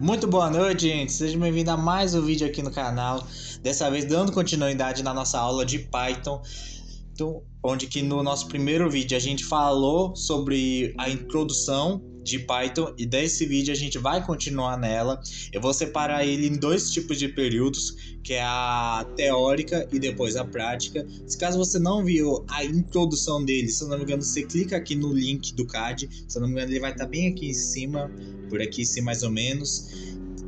Muito boa noite, gente. Seja bem-vindo a mais um vídeo aqui no canal. Dessa vez dando continuidade na nossa aula de Python, onde que no nosso primeiro vídeo a gente falou sobre a introdução de Python e desse vídeo a gente vai continuar nela. Eu vou separar ele em dois tipos de períodos, que é a teórica e depois a prática. Se caso você não viu a introdução dele, se eu não me engano, você clica aqui no link do card. Se eu não me engano, ele vai estar bem aqui em cima, por aqui sim mais ou menos.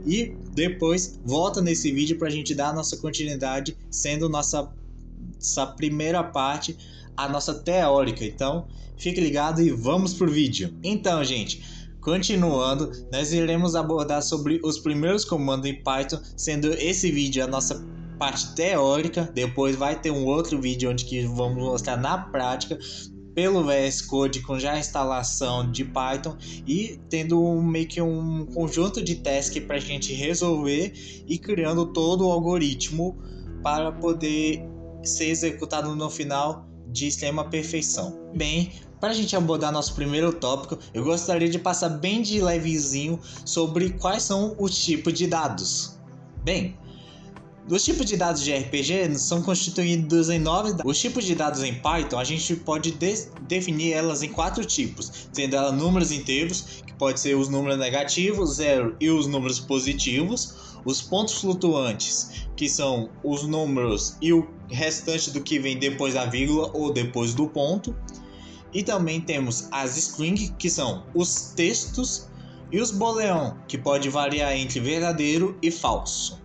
E depois volta nesse vídeo para a gente dar a nossa continuidade, sendo essa primeira parte a nossa teórica. Então fique ligado e vamos pro vídeo. Então, gente, continuando, nós iremos abordar sobre os primeiros comandos em Python, sendo esse vídeo a nossa parte teórica. Depois vai ter um outro vídeo onde que vamos mostrar na prática pelo VS Code com já a instalação de Python e tendo meio que um conjunto de tasks para a gente resolver e criando todo o algoritmo para poder ser executado no final de extrema perfeição. Bem, para a gente abordar nosso primeiro tópico, eu gostaria de passar bem de levezinho sobre quais são os tipos de dados. Bem, os tipos de dados de RPG são constituídos em 9 dados. Os tipos de dados em Python, a gente pode definir elas em 4 tipos, sendo elas números inteiros, que pode ser os números negativos, 0 e os números positivos, os pontos flutuantes, que são os números e o restante do que vem depois da vírgula ou depois do ponto, e também temos as strings, que são os textos, e os boolean, que pode variar entre verdadeiro e falso.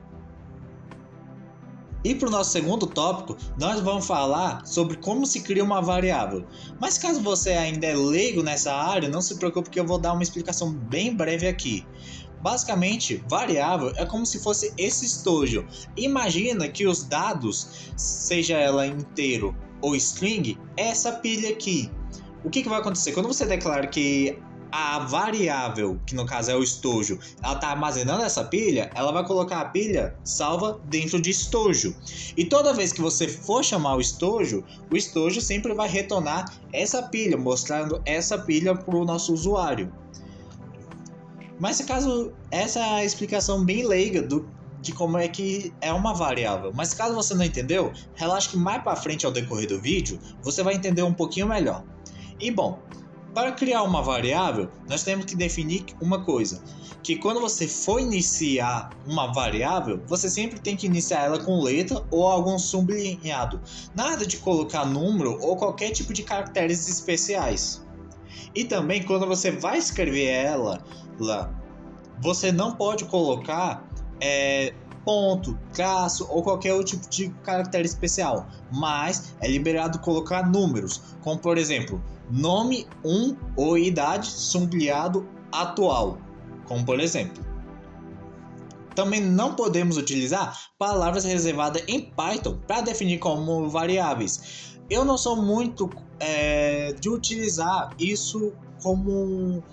E para o nosso segundo tópico, nós vamos falar sobre como se cria uma variável. Mas caso você ainda é leigo nessa área, não se preocupe que eu vou dar uma explicação bem breve aqui. Basicamente, variável é como se fosse esse estojo. Imagina que os dados, seja ela inteiro ou string, é essa pilha aqui. O que vai acontecer? Quando você declara que a variável, que no caso é o estojo, ela está armazenando essa pilha, ela vai colocar a pilha salva dentro de estojo. E toda vez que você for chamar o estojo sempre vai retornar essa pilha, mostrando essa pilha para o nosso usuário. Mas se caso essa é a explicação bem leiga de como é que é uma variável. Mas caso você não entendeu, relaxa que mais para frente ao decorrer do vídeo você vai entender um pouquinho melhor. E bom, para criar uma variável, nós temos que definir uma coisa, que quando você for iniciar uma variável, você sempre tem que iniciar ela com letra ou algum sublinhado. Nada de colocar número ou qualquer tipo de caracteres especiais. E também quando você vai escrever ela lá, você não pode colocar ponto, traço ou qualquer outro tipo de caractere especial, mas é liberado colocar números, como por exemplo, nome 1 ou idade sublinhado atual, como por exemplo. Também não podemos utilizar palavras reservadas em Python para definir como variáveis. Eu não sou muito de utilizar isso como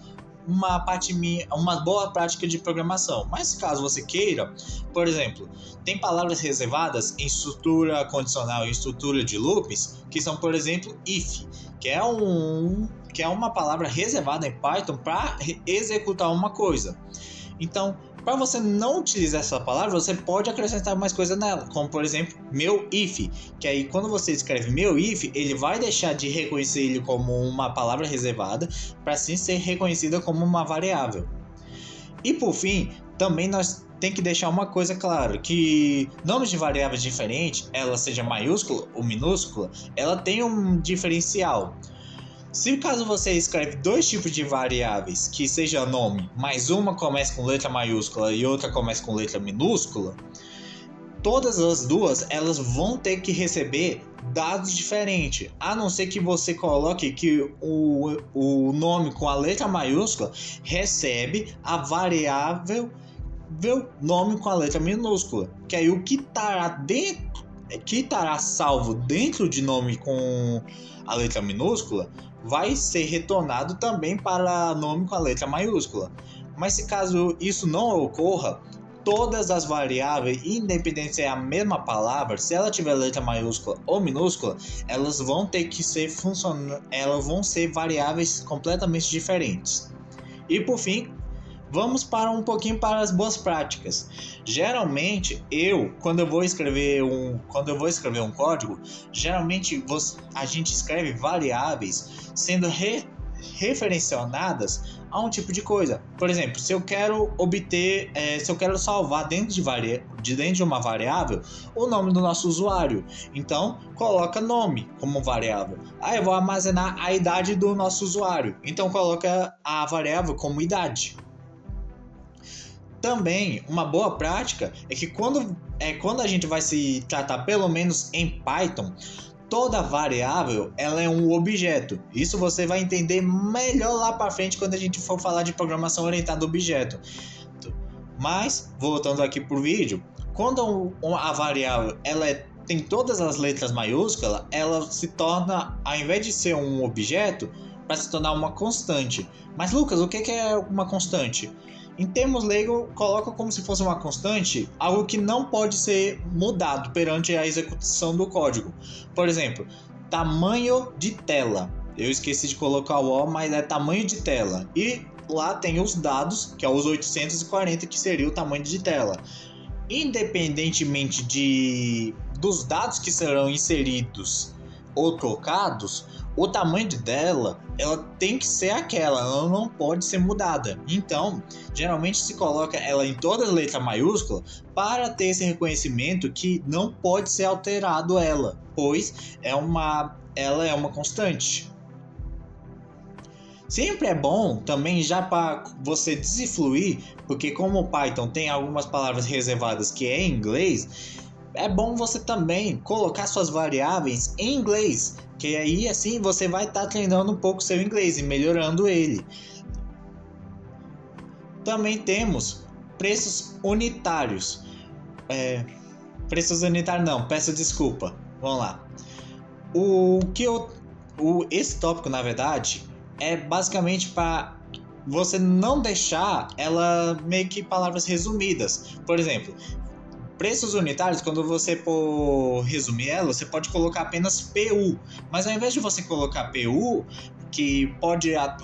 uma boa prática de programação, mas caso você queira, por exemplo, tem palavras reservadas em estrutura condicional e estrutura de loops, que são, por exemplo, if, que é uma palavra reservada em Python para executar uma coisa. Então, para você não utilizar essa palavra, você pode acrescentar mais coisa nela, como por exemplo, meu if, que aí quando você escreve meu if, ele vai deixar de reconhecer ele como uma palavra reservada, para sim ser reconhecida como uma variável. E por fim, também nós tem que deixar uma coisa clara, que nomes de variáveis diferentes, ela seja maiúscula ou minúscula, ela tem um diferencial. Se caso você escreve dois tipos de variáveis, que seja nome, mas uma comece com letra maiúscula e outra comece com letra minúscula, todas as duas elas vão ter que receber dados diferentes, a não ser que você coloque que o nome com a letra maiúscula recebe a variável nome com a letra minúscula, que aí o que estará salvo dentro de nome com a letra minúscula vai ser retornado também para nome com a letra maiúscula. Mas se caso isso não ocorra, todas as variáveis, independente se é a mesma palavra, se ela tiver letra maiúscula ou minúscula, elas vão ter que ser variáveis completamente diferentes. E por fim, Vamos para um pouquinho para as boas práticas. Geralmente, quando eu vou escrever um código, geralmente a gente escreve variáveis sendo referenciadas a um tipo de coisa. Por exemplo, se eu quero salvar dentro de uma variável o nome do nosso usuário, então coloca nome como variável. Aí eu vou armazenar a idade do nosso usuário, então coloca a variável como idade. Também, uma boa prática é que quando a gente vai se tratar, pelo menos em Python, toda variável ela é um objeto. Isso você vai entender melhor lá para frente quando a gente for falar de programação orientada a objeto. Mas, voltando aqui para o vídeo, quando a variável tem todas as letras maiúsculas, ela se torna, ao invés de ser um objeto, para se tornar uma constante. Mas Lucas, o que é uma constante? Em termos leigos, coloca como se fosse uma constante algo que não pode ser mudado perante a execução do código. Por exemplo, tamanho de tela. Eu esqueci de colocar o O, mas é tamanho de tela. E lá tem os dados, que é os 840, que seria o tamanho de tela. Independentemente dos dados que serão inseridos ou trocados, o tamanho dela, ela tem que ser aquela, ela não pode ser mudada. Então, geralmente se coloca ela em todas as letras maiúsculas para ter esse reconhecimento que não pode ser alterado ela, pois ela é uma constante. Sempre é bom também, já para você desinfluir, porque como o Python tem algumas palavras reservadas que é em inglês, é bom você também colocar suas variáveis em inglês, que aí assim você vai estar treinando um pouco seu inglês e melhorando ele. Também temos preços unitários. Preços unitários não, peço desculpa. Vamos lá. Esse tópico, na verdade, é basicamente para você não deixar ela meio que palavras resumidas. Por exemplo, preços unitários, quando você for resumir ela, você pode colocar apenas PU. Mas ao invés de você colocar PU, que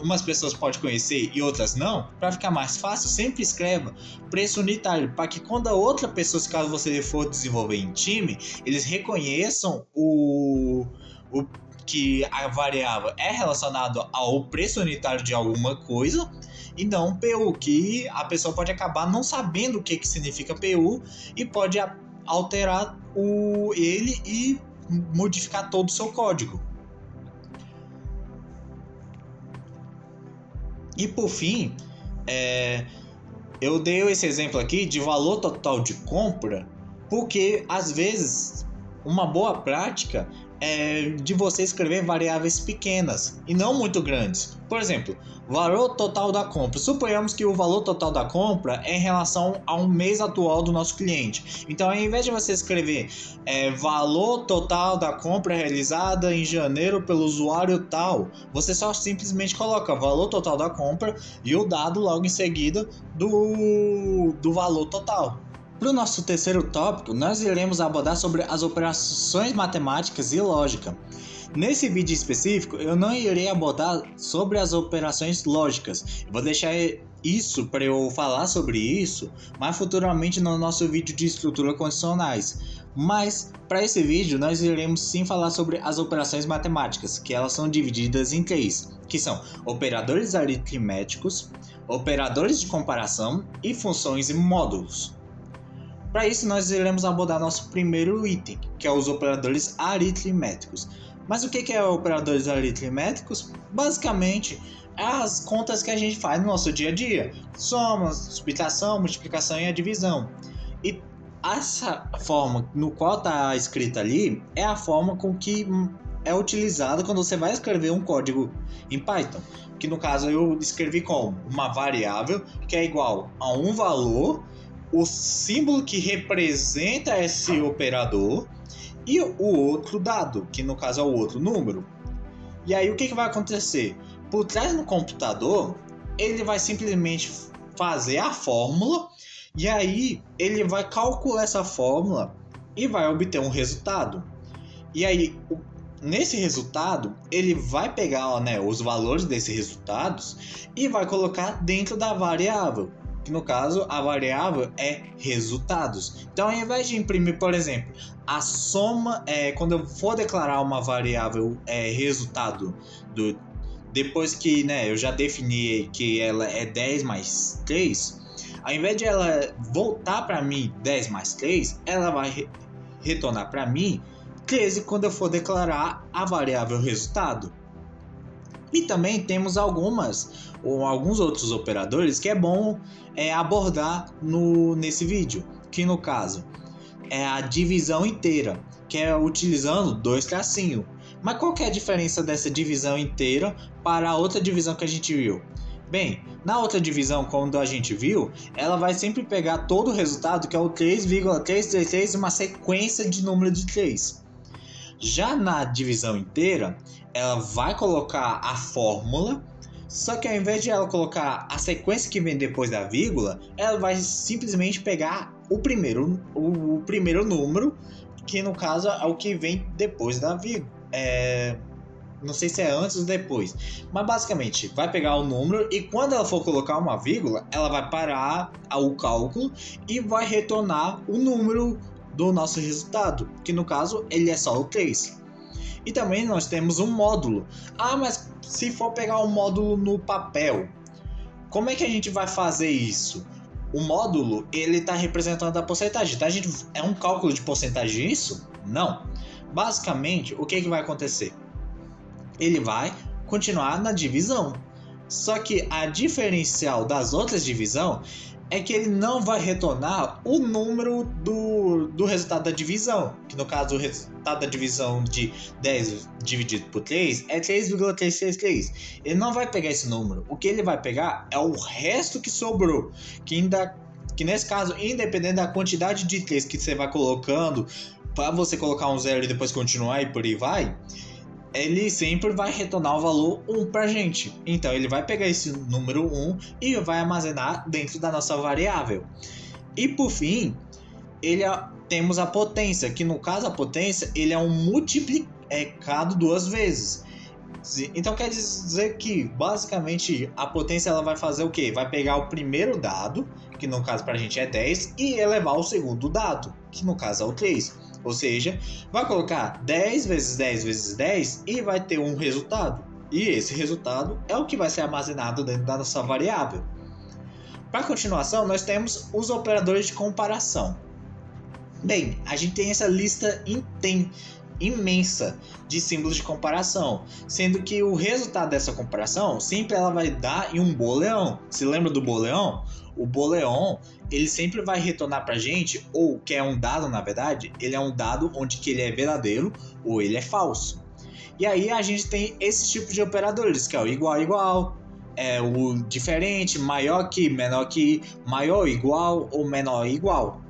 umas pessoas podem conhecer e outras não, para ficar mais fácil, sempre escreva preço unitário, para que quando a outra pessoa, caso você for desenvolver em time, eles reconheçam que a variável é relacionada ao preço unitário de alguma coisa e não PU, que a pessoa pode acabar não sabendo o que significa PU e pode alterar ele e modificar todo o seu código. E por fim, eu dei esse exemplo aqui de valor total de compra, porque às vezes uma boa prática é de você escrever variáveis pequenas e não muito grandes. Por exemplo, valor total da compra. Suponhamos que o valor total da compra é em relação ao mês atual do nosso cliente. Então, ao invés de você escrever valor total da compra realizada em janeiro pelo usuário tal, você só simplesmente coloca valor total da compra e o dado logo em seguida do valor total. Para o nosso terceiro tópico, nós iremos abordar sobre as operações matemáticas e lógica. Nesse vídeo específico, eu não irei abordar sobre as operações lógicas. Eu vou deixar isso para eu falar sobre isso mais futuramente no nosso vídeo de estrutura condicionais. Mas para esse vídeo, nós iremos sim falar sobre as operações matemáticas, que elas são divididas em três, que são operadores aritméticos, operadores de comparação e funções e módulos. Para isso, nós iremos abordar nosso primeiro item, que é os operadores aritméticos. Mas o que é operadores aritméticos? Basicamente, é as contas que a gente faz no nosso dia a dia. Soma, subtração, multiplicação e a divisão. E essa forma no qual está escrita ali é a forma com que é utilizada quando você vai escrever um código em Python. Que no caso eu escrevi como uma variável que é igual a um valor, o símbolo que representa esse operador e o outro dado, que no caso é o outro número. E aí o que vai acontecer? Por trás no computador, ele vai simplesmente fazer a fórmula e aí ele vai calcular essa fórmula e vai obter um resultado. E aí nesse resultado, ele vai pegar, né, os valores desses resultados e vai colocar dentro da variável, que no caso a variável é resultados. Então, ao invés de imprimir, por exemplo, a soma, quando eu for declarar uma variável resultado, depois que, né, eu já defini que ela é 10 mais 3, ao invés de ela voltar para mim 10 mais 3, ela vai retornar para mim 13 quando eu for declarar a variável resultado. E também temos alguns outros operadores que é bom abordar nesse vídeo, que no caso é a divisão inteira, que é utilizando 2 tracinhos. Mas qual que é a diferença dessa divisão inteira para a outra divisão que a gente viu? Bem, na outra divisão, quando a gente viu, ela vai sempre pegar todo o resultado, que é o 3,333, e uma sequência de número de 3. Já na divisão inteira, ela vai colocar a fórmula, só que ao invés de ela colocar a sequência que vem depois da vírgula, ela vai simplesmente pegar o primeiro número, que no caso é o que vem depois da vírgula. Não sei se é antes ou depois, mas basicamente vai pegar o número e quando ela for colocar uma vírgula, ela vai parar o cálculo e vai retornar o número do nosso resultado, que no caso ele é só o 3. E também nós temos um módulo. Mas se for pegar um módulo no papel, como é que a gente vai fazer isso? O módulo, ele está representando a porcentagem, tá, gente? É um cálculo de porcentagem isso? Não. Basicamente, o que vai acontecer? Ele vai continuar na divisão. Só que a diferencial das outras divisões é que ele não vai retornar o número do resultado da divisão, que no caso o resultado da divisão de 10 dividido por 3 é 3,333. Ele não vai pegar esse número. O que ele vai pegar é o resto que sobrou, que nesse caso, independente da quantidade de 3 que você vai colocando, para você colocar um zero e depois continuar e por aí vai, ele sempre vai retornar o valor 1 para a gente. Então ele vai pegar esse número 1 e vai armazenar dentro da nossa variável. E por fim, temos a potência, que no caso a potência ele é um multiplicado 2 vezes. Então quer dizer que basicamente a potência ela vai fazer o quê? Vai pegar o primeiro dado, que no caso para a gente é 10, e elevar o segundo dado, que no caso é o 3. Ou seja, vai colocar 10 vezes 10 vezes 10 e vai ter um resultado. E esse resultado é o que vai ser armazenado dentro da nossa variável. Para continuação, nós temos os operadores de comparação. Bem, a gente tem essa lista imensa de símbolos de comparação, sendo que o resultado dessa comparação sempre ela vai dar em um booleão. Se lembra do booleão? O booleão ele sempre vai retornar para a gente, ou que é um dado na verdade, ele é um dado onde que ele é verdadeiro ou ele é falso. E aí a gente tem esse tipo de operadores, que é o igual, o diferente, maior que, menor que, maior igual ou menor igual,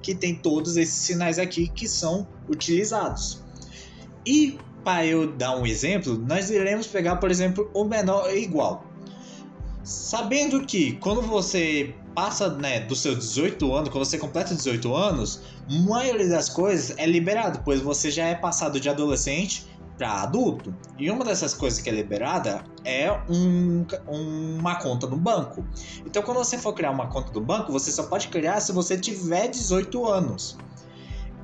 que tem todos esses sinais aqui que são utilizados. E para eu dar um exemplo, nós iremos pegar, por exemplo, o menor igual. Sabendo que quando você passa, né, dos seus 18 anos, quando você completa 18 anos, a maioria das coisas é liberado, pois você já é passado de adolescente para adulto. E uma dessas coisas que é liberada é uma conta no banco. Então, quando você for criar uma conta no banco, você só pode criar se você tiver 18 anos.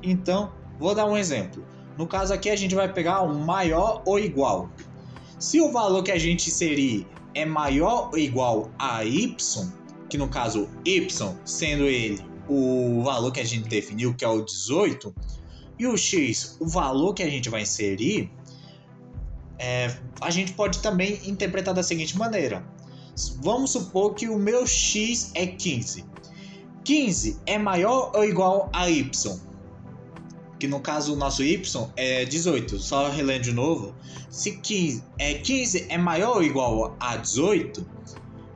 Então, vou dar um exemplo. No caso aqui, a gente vai pegar um maior ou igual. Se o valor que a gente inserir é maior ou igual a y, que no caso y sendo ele o valor que a gente definiu, que é o 18, e o x, o valor que a gente vai inserir, a gente pode também interpretar da seguinte maneira. Vamos supor que o meu x é 15. 15 é maior ou igual a y? Que no caso o nosso y é 18. Só relendo de novo. Se 15 é maior ou igual a 18?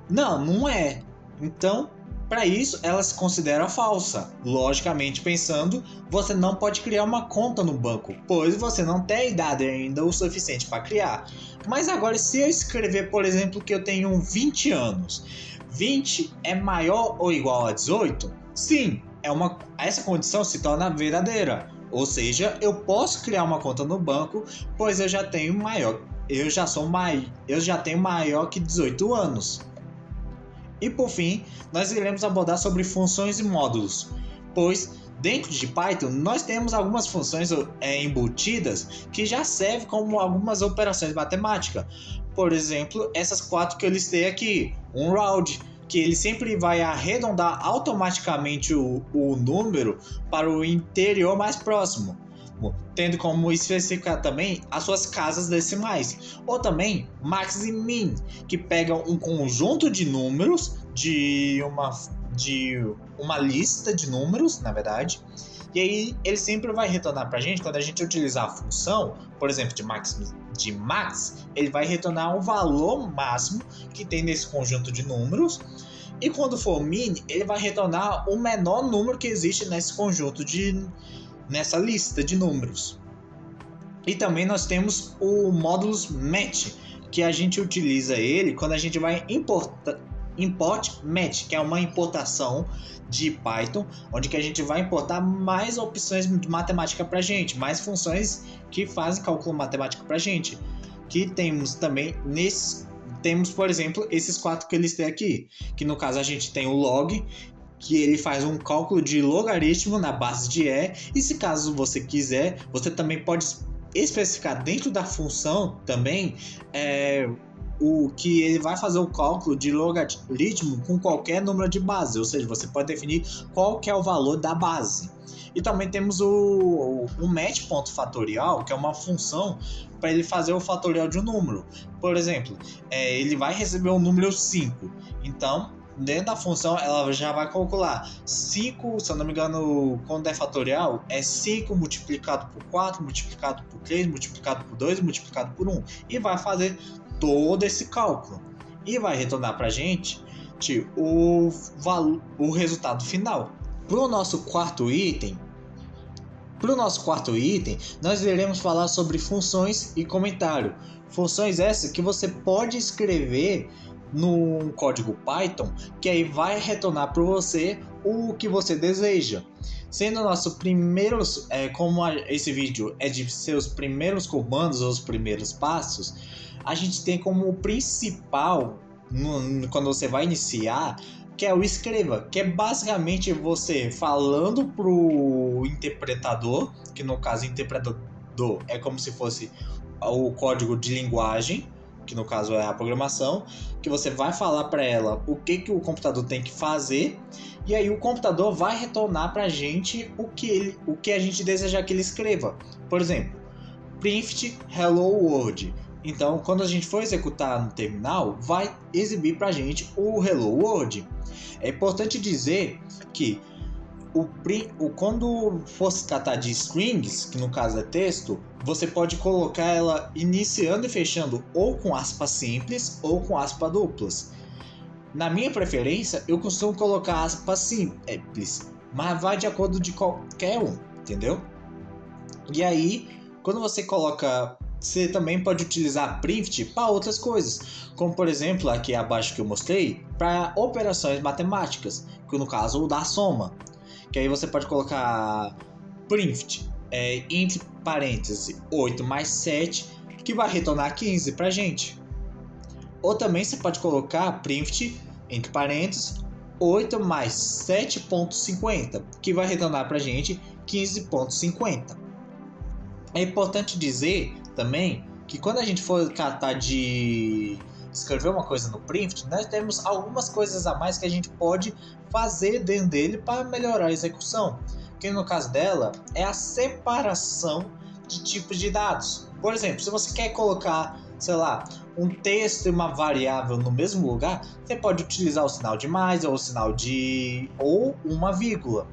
Não é. Então, para isso, ela se considera falsa. Logicamente pensando, você não pode criar uma conta no banco, pois você não tem idade ainda o suficiente para criar. Mas agora, se eu escrever, por exemplo, que eu tenho 20 anos, 20 é maior ou igual a 18? Sim, essa condição se torna verdadeira, Ou seja, eu posso criar uma conta no banco, pois eu já tenho maior que 18 anos. E por fim, nós iremos abordar sobre funções e módulos, pois dentro de Python nós temos algumas funções embutidas que já servem como algumas operações matemáticas. Por exemplo, essas 4 que eu listei aqui, um round, que ele sempre vai arredondar automaticamente o número para o interior mais próximo, tendo como especificar também as suas casas decimais. Ou também max e min, que pegam um conjunto de números de uma lista de números, na verdade, e aí ele sempre vai retornar para a gente, quando a gente utilizar a função, por exemplo, de max, ele vai retornar o valor máximo que tem nesse conjunto de números, e quando for min, ele vai retornar o menor número que existe nesse conjunto nessa lista de números. E também nós temos o módulos match, que a gente utiliza ele quando a gente vai import match, que é uma importação de Python, onde que a gente vai importar mais opções de matemática para a gente, mais funções que fazem cálculo matemático para a gente. Que temos também temos, por exemplo, esses 4 que eu listei aqui, que no caso a gente tem o log, que ele faz um cálculo de logaritmo na base de e se caso você quiser, você também pode especificar dentro da função também o que ele vai fazer o cálculo de logaritmo com qualquer número de base, ou seja, você pode definir qual que é o valor da base. E também temos o match.fatorial, que é uma função para ele fazer o fatorial de um número. Por exemplo, ele vai receber o número 5, então dentro da função ela já vai calcular 5, se eu não me engano, quando é fatorial, é 5 multiplicado por 4, multiplicado por 3, multiplicado por 2, multiplicado por 1, e vai fazer todo esse cálculo e vai retornar para a gente o resultado final. Para o nosso quarto item, nós iremos falar sobre funções e comentário. Funções essas que você pode escrever no código Python, que aí vai retornar para você o que você deseja. Sendo nosso primeiros, como esse vídeo é de seus primeiros comandos, os primeiros passos, a gente tem como principal, quando você vai iniciar, que é o escreva, que é basicamente você falando pro interpretador, que no caso interpretador é como se fosse o código de linguagem, que no caso é a programação, que você vai falar para ela o que o computador tem que fazer, e aí o computador vai retornar para a gente o que a gente desejar que ele escreva. Por exemplo, print hello world. Então, quando a gente for executar no terminal, vai exibir para a gente o hello world. É importante dizer que quando for se tratar de strings, que no caso é texto, você pode colocar ela iniciando e fechando ou com aspas simples ou com aspas duplas. Na minha preferência, eu costumo colocar aspas simples, mas vai de acordo de qualquer um, entendeu? E aí, quando você coloca, você também pode utilizar print para outras coisas, como por exemplo aqui abaixo que eu mostrei, para operações matemáticas, que no caso o da soma, que aí você pode colocar print entre parênteses 8 mais 7, que vai retornar 15 para a gente. Ou também você pode colocar print entre parênteses 8 mais 7.50, que vai retornar para a gente 15.50. É importante dizer também que quando a gente for tratar de escrever uma coisa no print, nós temos algumas coisas a mais que a gente pode fazer dentro dele para melhorar a execução, que no caso dela é a separação de tipos de dados. Por exemplo, se você quer colocar, sei lá, um texto e uma variável no mesmo lugar, você pode utilizar o sinal de mais ou o sinal de ou uma vírgula.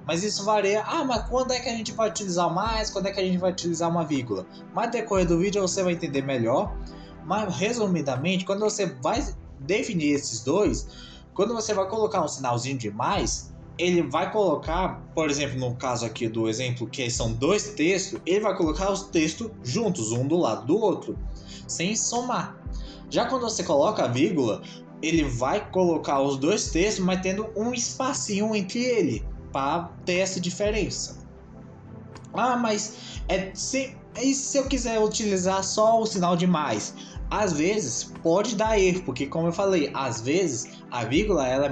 Mas isso varia. Mas quando é que a gente vai utilizar mais? Quando é que a gente vai utilizar uma vírgula? Mas no decorrer do vídeo você vai entender melhor. Mas resumidamente, quando você vai definir esses dois, quando você vai colocar um sinalzinho de mais, ele vai colocar, por exemplo, no caso aqui do exemplo, que são dois textos, ele vai colocar os textos juntos, um do lado do outro, sem somar. Já quando você coloca a vírgula, ele vai colocar os dois textos, mas tendo um espacinho entre ele, para ter essa diferença. Ah, mas e se eu quiser utilizar só o sinal de mais? Às vezes pode dar erro, porque como eu falei, às vezes a vírgula ela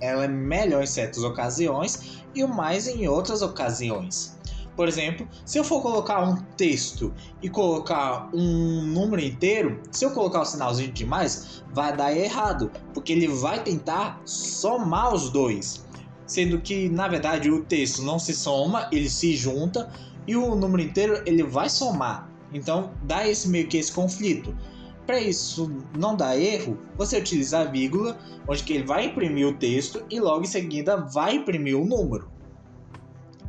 é melhor em certas ocasiões e o mais em outras ocasiões. Por exemplo, se eu for colocar um texto e colocar um número inteiro, se eu colocar o sinalzinho de mais, vai dar errado, porque ele vai tentar somar os dois. Sendo que, na verdade, o texto não se soma, ele se junta e o número inteiro ele vai somar. Então, dá esse conflito. Para isso não dar erro, você utiliza a vírgula, onde que ele vai imprimir o texto e logo em seguida vai imprimir o número.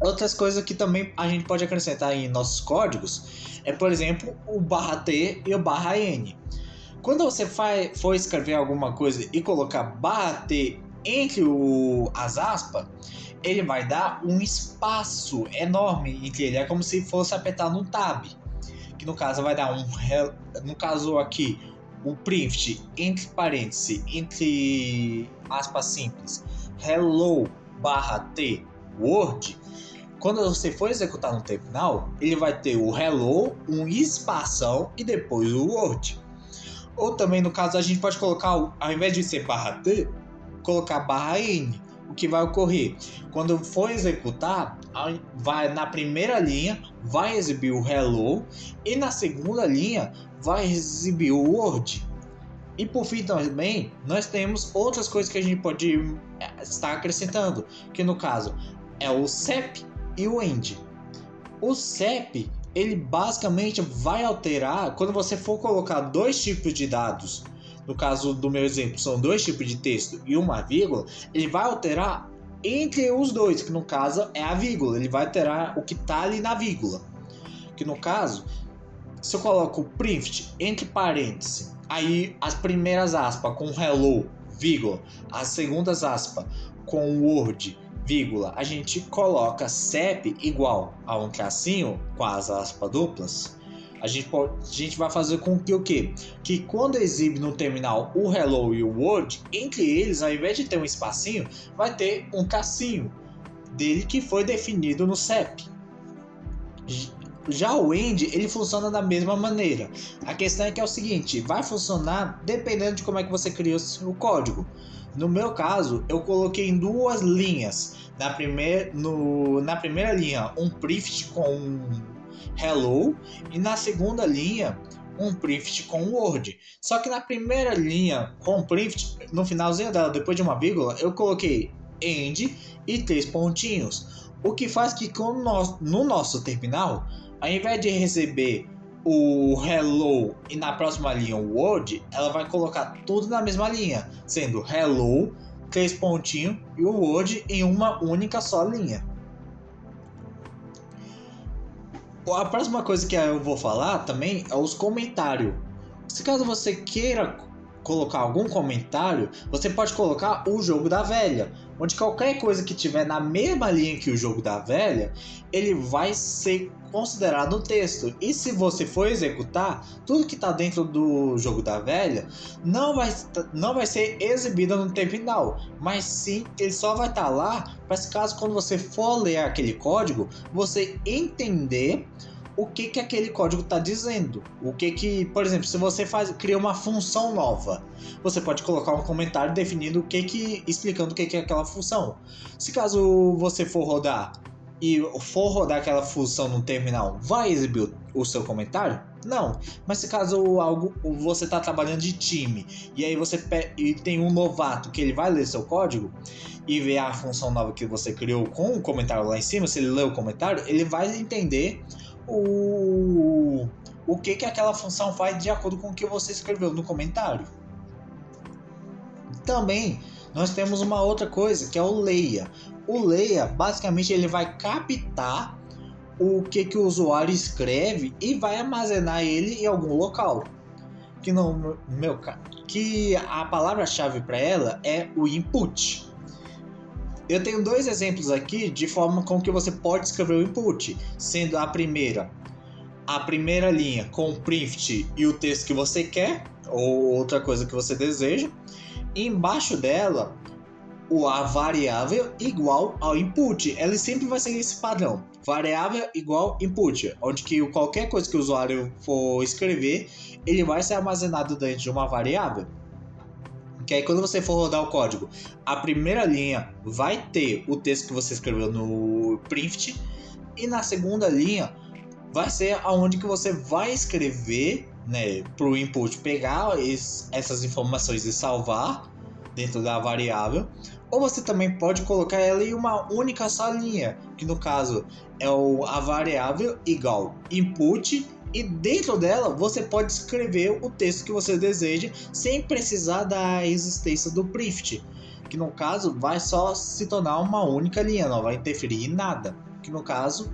Outras coisas que também a gente pode acrescentar em nossos códigos é, por exemplo, o /t e o /n. Quando você for escrever alguma coisa e colocar /t entre as aspas, ele vai dar um espaço enorme entre ele. É como se fosse apertar num tab. Que no caso vai dar no caso aqui, o print entre parênteses, entre aspas simples, hello/t word. Quando você for executar no terminal, ele vai ter o hello, um espação e depois o word. Ou também, no caso, a gente pode colocar, ao invés de ser /t, colocar /n. O que vai ocorrer? Quando for executar, vai na primeira linha, vai exibir o hello, e na segunda linha, vai exibir o word. E por fim também, nós temos outras coisas que a gente pode estar acrescentando, que no caso é o sep e o end. O sep, ele basicamente vai alterar quando você for colocar dois tipos de dados. No caso do meu exemplo, são dois tipos de texto e uma vírgula, ele vai alterar entre os dois, que no caso é a vírgula, ele vai alterar o que está ali na vírgula. Que no caso, se eu coloco o print entre parênteses, aí as primeiras aspas com hello, vírgula, as segundas aspas com word, vírgula, a gente coloca sep igual a um tracinho com as aspas duplas. A gente vai fazer com que o quê? Que quando exibe no terminal o hello e o word, entre eles, ao invés de ter um espacinho, vai ter um tracinho dele que foi definido no sep. Já o end, ele funciona da mesma maneira. A questão é que é o seguinte, vai funcionar dependendo de como é que você cria o seu código. No meu caso, eu coloquei em duas linhas. Na primeira linha, um prefix com hello, e na segunda linha, um prefix com word. Só que na primeira linha, com prefix, no finalzinho dela, depois de uma vírgula, eu coloquei end e 3 pontinhos. O que faz que no nosso terminal, ao invés de receber o hello e na próxima linha o word, ela vai colocar tudo na mesma linha, sendo hello, 3 pontinhos e o word em uma única só linha. A próxima coisa que eu vou falar também é os comentários. Se caso você queira colocar algum comentário, você pode colocar o jogo da velha, onde qualquer coisa que tiver na mesma linha que o jogo da velha, ele vai ser considerado no texto. E se você for executar, tudo que está dentro do jogo da velha não vai ser exibido no terminal, mas sim ele só vai estar lá para se caso quando você for ler aquele código, você entender o que aquele código está dizendo. Por exemplo, se você cria uma função nova, você pode colocar um comentário definindo explicando o que é aquela função. Se caso você for rodar aquela função no terminal, vai exibir o seu comentário? Não. Mas se caso você está trabalhando de time e aí e tem um novato que ele vai ler seu código e ver a função nova que você criou com o comentário lá em cima, se ele ler o comentário, ele vai entender o que aquela função faz de acordo com o que você escreveu no comentário. Também nós temos uma outra coisa que é o leia. O leia, basicamente, ele vai captar o que o usuário escreve e vai armazenar ele em algum local. Que a palavra-chave para ela é o input. Eu tenho dois exemplos aqui de forma com que você pode escrever o input, sendo a primeira linha com o print e o texto que você quer, ou outra coisa que você deseja. E embaixo dela, a variável igual ao input. Ele sempre vai seguir esse padrão. Variável igual input, onde que qualquer coisa que o usuário for escrever, ele vai ser armazenado dentro de uma variável. Que aí quando você for rodar o código, a primeira linha vai ter o texto que você escreveu no print, e na segunda linha vai ser aonde que você vai escrever, né, para o input pegar essas informações e salvar dentro da variável. Ou você também pode colocar ela em uma única só linha, que no caso é a variável igual input, e dentro dela você pode escrever o texto que você deseja sem precisar da existência do print, que no caso vai só se tornar uma única linha, não vai interferir em nada. Que no caso,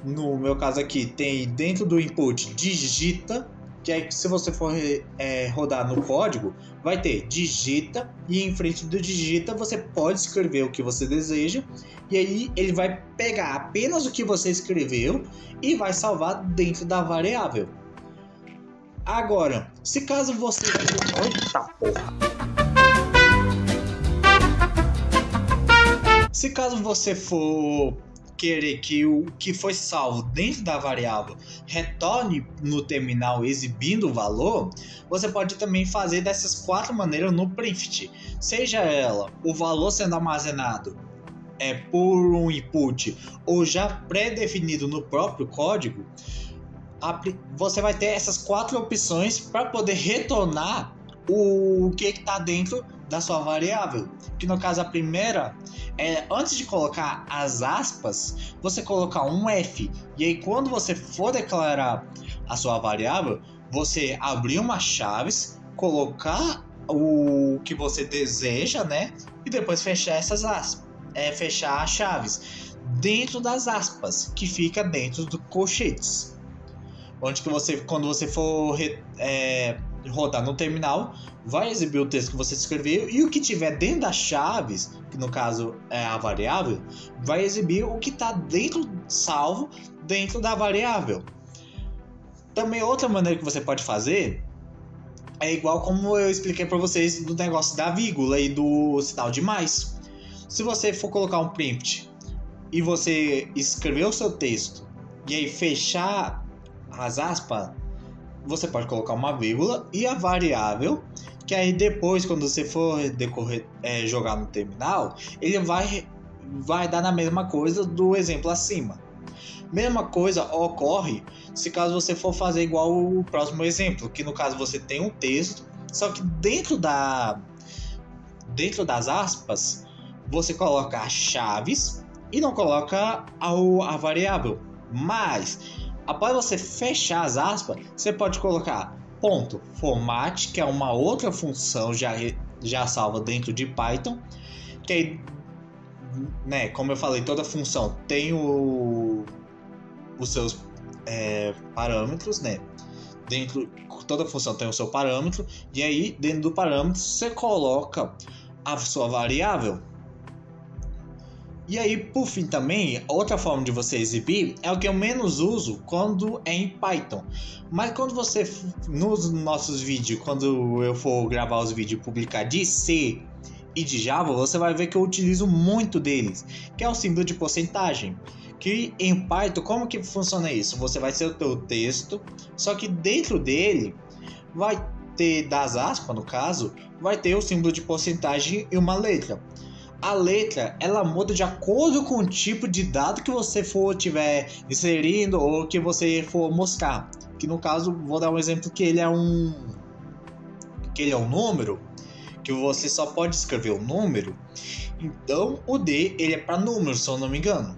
no meu caso aqui, tem dentro do input digita, que aí se você for rodar no código, vai ter digita, e em frente do digita você pode escrever o que você deseja, e aí ele vai pegar apenas o que você escreveu e vai salvar dentro da variável. Agora, se caso você... Eita porra! Se caso você for querer que o que foi salvo dentro da variável retorne no terminal exibindo o valor, você pode também fazer dessas 4 maneiras no print. Seja ela o valor sendo armazenado por um input ou já pré-definido no próprio código, você vai ter essas 4 opções para poder retornar o que está dentro da sua variável. Que no caso a primeira é, antes de colocar as aspas, você colocar um F, e aí quando você for declarar a sua variável, você abrir uma chaves, colocar o que você deseja, né, e depois fechar essas aspas, fechar as chaves dentro das aspas, que fica dentro do colchetes, onde que você, quando você for rodar no terminal, vai exibir o texto que você escreveu, e o que tiver dentro das chaves, que no caso é a variável, vai exibir o que está dentro, salvo dentro da variável. Também outra maneira que você pode fazer é igual como eu expliquei para vocês do negócio da vírgula e do sinal de mais. Se você for colocar um print e você escrever o seu texto e aí fechar as aspas, você pode colocar uma vírgula e a variável, que aí depois, quando você for jogar no terminal, ele vai dar na mesma coisa do exemplo acima. Mesma coisa ocorre se caso você for fazer igual o próximo exemplo, que no caso você tem um texto, só que dentro das aspas você coloca as chaves e não coloca a variável. Mas após você fechar as aspas, você pode colocar ponto format, que é uma outra função já salva dentro de Python, que aí, né, como eu falei, toda função tem os seus parâmetros, né? Toda função tem o seu parâmetro, e aí dentro do parâmetro você coloca a sua variável. E aí, por fim, também, outra forma de você exibir é o que eu menos uso quando é em Python. Mas quando você, nos nossos vídeos, quando eu for gravar os vídeos e publicar de C e de Java, você vai ver que eu utilizo muito deles, que é o símbolo de porcentagem. Que em Python, como que funciona isso? Você vai ser o teu texto, só que dentro dele vai ter, das aspas no caso, vai ter o símbolo de porcentagem e uma letra. A letra, ela muda de acordo com o tipo de dado que você tiver inserindo ou que você for mostrar. Que no caso, vou dar um exemplo que ele é um número, que você só pode escrever o número. Então, o D, ele é para número, se eu não me engano.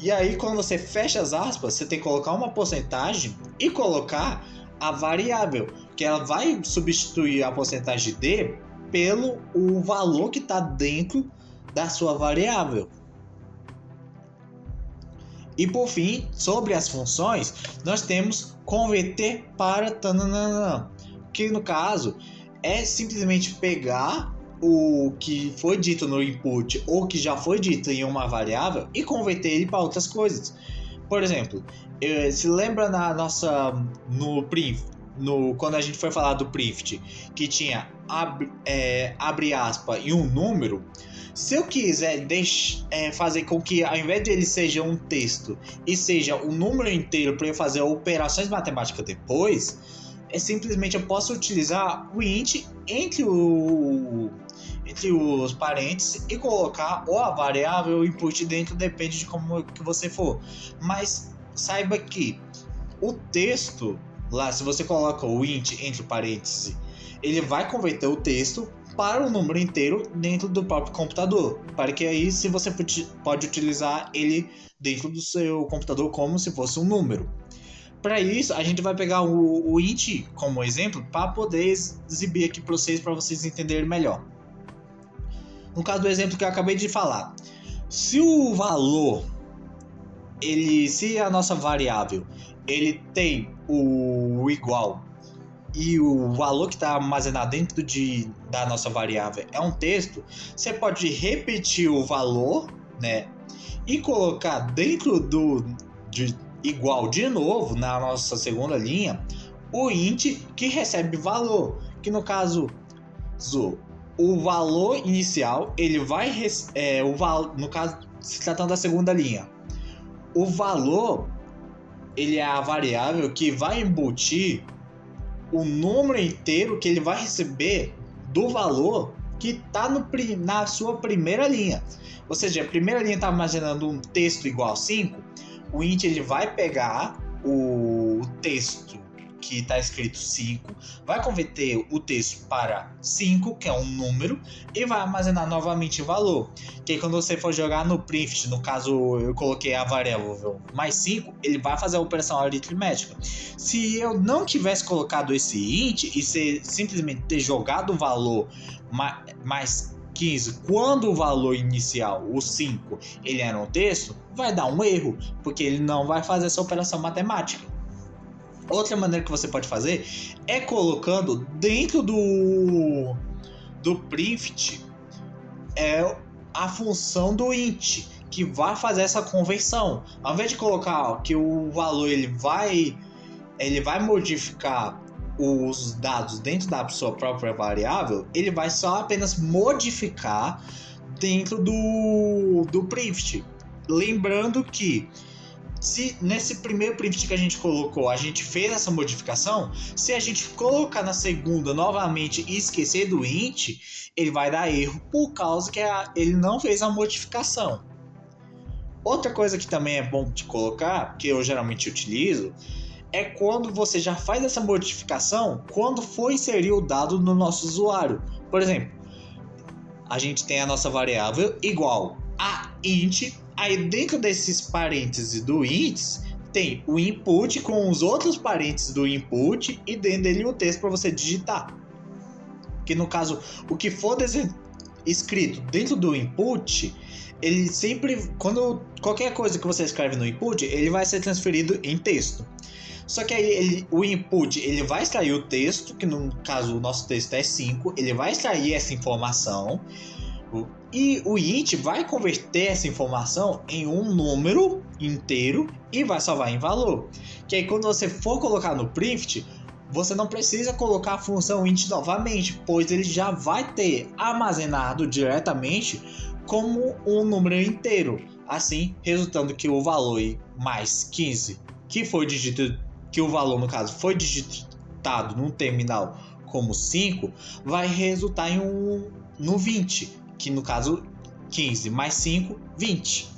E aí, quando você fecha as aspas, você tem que colocar uma porcentagem e colocar a variável, que ela vai substituir a porcentagem D pelo o valor que está dentro da sua variável. E por fim, sobre as funções, nós temos converter para tananana, que no caso é simplesmente pegar o que foi dito no input ou que já foi dito em uma variável e converter ele para outras coisas. Por exemplo, se lembra no quando a gente foi falar do print, que tinha abre aspas e um número, se eu quiser fazer com que, ao invés de ele seja um texto e seja um número inteiro para eu fazer operações matemáticas depois, simplesmente eu posso utilizar o int entre os parênteses e colocar ou a variável ou o input dentro, depende de como que você for. Mas saiba que o texto lá, se você coloca o int entre parênteses, ele vai converter o texto para o número inteiro dentro do próprio computador, para que aí se você pode utilizar ele dentro do seu computador como se fosse um número. Para isso, a gente vai pegar o int como exemplo para poder exibir aqui para vocês entenderem melhor. No caso do exemplo que eu acabei de falar, se o valor, se a nossa variável, ele tem o igual e o valor que está armazenado dentro da nossa variável é um texto, você pode repetir o valor, né, e colocar dentro de igual de novo na nossa segunda linha o int que recebe valor, que no caso o valor inicial ele vai no caso se tratando da segunda linha, o valor ele é a variável que vai embutir o número inteiro que ele vai receber do valor que está na sua primeira linha. Ou seja, a primeira linha está armazenando um texto igual a 5, o int ele vai pegar o texto que está escrito 5, vai converter o texto para 5, que é um número, e vai armazenar novamente o valor. Que aí, quando você for jogar no print, no caso eu coloquei a variável mais 5, ele vai fazer a operação aritmética. Se eu não tivesse colocado esse int e simplesmente ter jogado o valor mais 15, quando o valor inicial, o 5, ele era um texto, vai dar um erro, porque ele não vai fazer essa operação matemática. Outra maneira que você pode fazer é colocando dentro do print a função do int, que vai fazer essa conversão. Ao invés de colocar que o valor ele vai modificar os dados dentro da sua própria variável, ele vai só apenas modificar dentro do print. Lembrando que se nesse primeiro print que a gente colocou, a gente fez essa modificação, se a gente colocar na segunda novamente e esquecer do int, ele vai dar erro por causa que ele não fez a modificação. Outra coisa que também é bom de colocar, que eu geralmente utilizo, é quando você já faz essa modificação quando for inserir o dado no nosso usuário. Por exemplo, a gente tem a nossa variável igual a int, aí dentro desses parênteses do int tem o input com os outros parênteses do input e dentro dele o texto para você digitar. Que no caso, o que for escrito dentro do input, ele sempre, quando qualquer coisa que você escreve no input, ele vai ser transferido em texto. Só que aí o input ele vai extrair o texto, que no caso o nosso texto é 5, ele vai extrair essa informação e o int vai converter essa informação em um número inteiro e vai salvar em valor. Que aí quando você for colocar no print, você não precisa colocar a função int novamente, pois ele já vai ter armazenado diretamente como um número inteiro, assim resultando que o valor mais 15 que o valor no caso foi digitado num terminal como 5, vai resultar no 20, que no caso 15 mais 5, 20.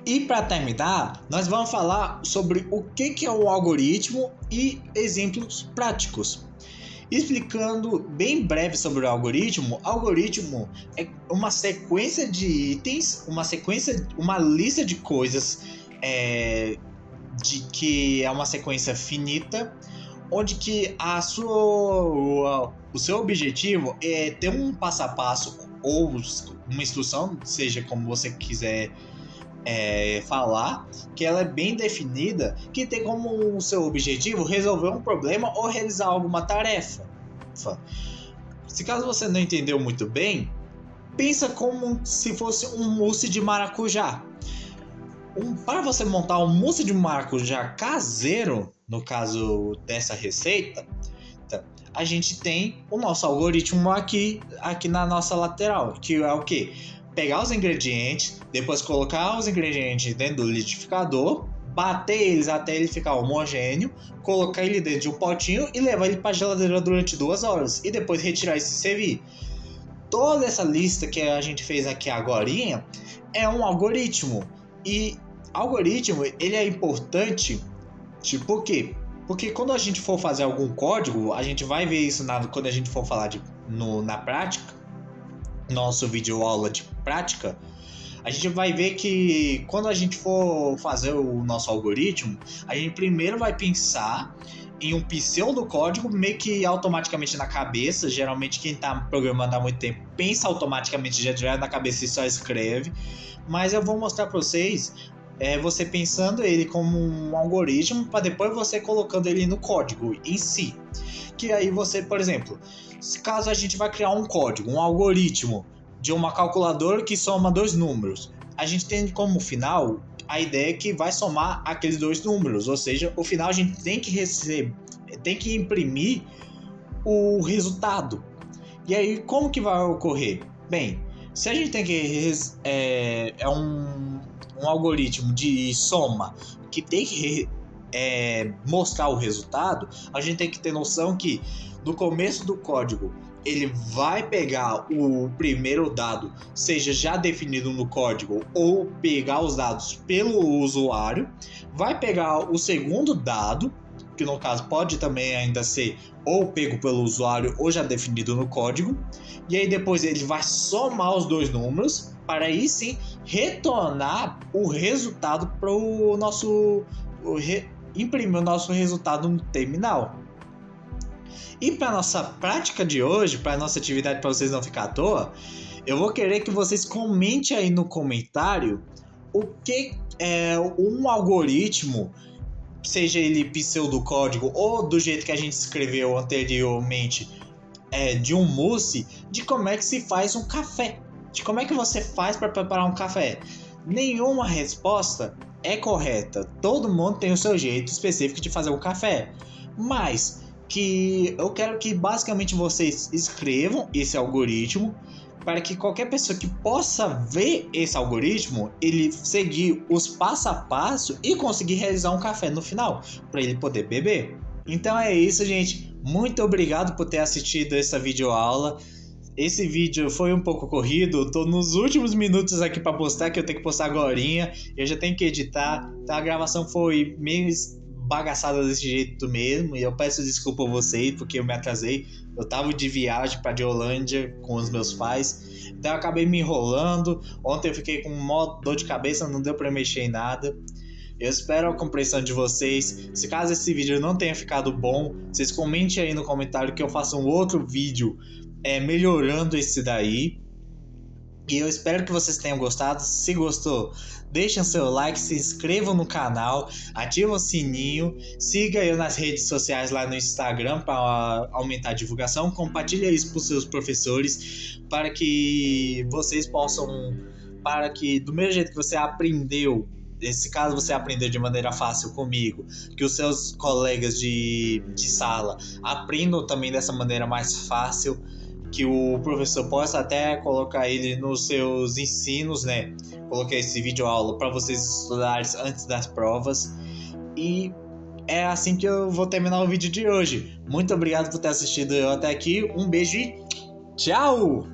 E para terminar, nós vamos falar sobre o que é um algoritmo e exemplos práticos. Explicando bem breve sobre o algoritmo é uma sequência de itens, uma lista de coisas que é uma sequência finita, onde que o seu objetivo é ter um passo a passo ou uma instrução, seja como você quiser falar, que ela é bem definida, que tem como seu objetivo resolver um problema ou realizar alguma tarefa. Se caso você não entendeu muito bem, pensa como se fosse um mousse de maracujá. Para você montar um mousse de maracujá caseiro, no caso dessa receita, a gente tem o nosso algoritmo aqui na nossa lateral, que é o quê? Pegar os ingredientes, depois colocar os ingredientes dentro do liquidificador, bater eles até ele ficar homogêneo, colocar ele dentro de um potinho e levar ele para a geladeira durante 2 horas e depois retirar e se servir. Toda essa lista que a gente fez aqui agorinha é um algoritmo. E algoritmo, ele é importante, por quê? Porque quando a gente for fazer algum código, a gente vai ver isso quando a gente for falar na prática, nosso vídeo aula de prática, a gente vai ver que quando a gente for fazer o nosso algoritmo, a gente primeiro vai pensar em um pseudocódigo meio que automaticamente na cabeça. Geralmente quem está programando há muito tempo pensa automaticamente já direto na cabeça e só escreve. Mas eu vou mostrar para vocês você pensando ele como um algoritmo para depois você colocando ele no código em si. Que aí você, por exemplo, caso a gente vai criar um código, um algoritmo de uma calculadora que soma 2 números, a gente tem como final a ideia é que vai somar aqueles 2 números, ou seja, o final a gente tem que imprimir o resultado. E aí como que vai ocorrer? Bem, se a gente tem que um algoritmo de soma que tem que mostrar o resultado, a gente tem que ter noção que no começo do código ele vai pegar o primeiro dado, seja já definido no código ou pegar os dados pelo usuário, vai pegar o segundo dado, que no caso pode também ainda ser ou pego pelo usuário ou já definido no código, e aí depois ele vai somar os 2 números para aí sim retornar o resultado para o nosso imprimir o nosso resultado no terminal. E para nossa prática de hoje, para nossa atividade, para vocês não ficar à toa, eu vou querer que vocês comentem aí no comentário o que é um algoritmo, seja ele pseudocódigo ou do jeito que a gente escreveu anteriormente, de um mousse, de como é que se faz um café, de como é que você faz para preparar um café. Nenhuma resposta é correta, todo mundo tem o seu jeito específico de fazer um café, mas que eu quero que basicamente vocês escrevam esse algoritmo para que qualquer pessoa que possa ver esse algoritmo, ele seguir os passo a passo e conseguir realizar um café no final, para ele poder beber. Então é isso, gente. Muito obrigado por ter assistido essa videoaula. Esse vídeo foi um pouco corrido, tô nos últimos minutos aqui para postar, que eu tenho que postar agorinha, eu já tenho que editar, então a gravação foi meio bagaçada desse jeito mesmo, e eu peço desculpa a vocês porque eu me atrasei. Eu tava de viagem para Diolândia com os meus pais, então eu acabei me enrolando. Ontem eu fiquei com uma dor de cabeça, não deu para mexer em nada. Eu espero a compreensão de vocês. Se caso esse vídeo não tenha ficado bom, vocês comentem aí no comentário que eu faça um outro vídeo melhorando esse daí. E eu espero que vocês tenham gostado. Se gostou, deixem seu like, se inscrevam no canal, ativem o sininho, siga eu nas redes sociais lá no Instagram para aumentar a divulgação, compartilhe isso com seus professores para que vocês possam, para que do mesmo jeito que você aprendeu, nesse caso você aprendeu de maneira fácil comigo, que os seus colegas de sala aprendam também dessa maneira mais fácil, que o professor possa até colocar ele nos seus ensinos, né? Coloquei esse vídeo aula para vocês estudarem antes das provas. E é assim que eu vou terminar o vídeo de hoje. Muito obrigado por ter assistido até aqui. Um beijo e tchau!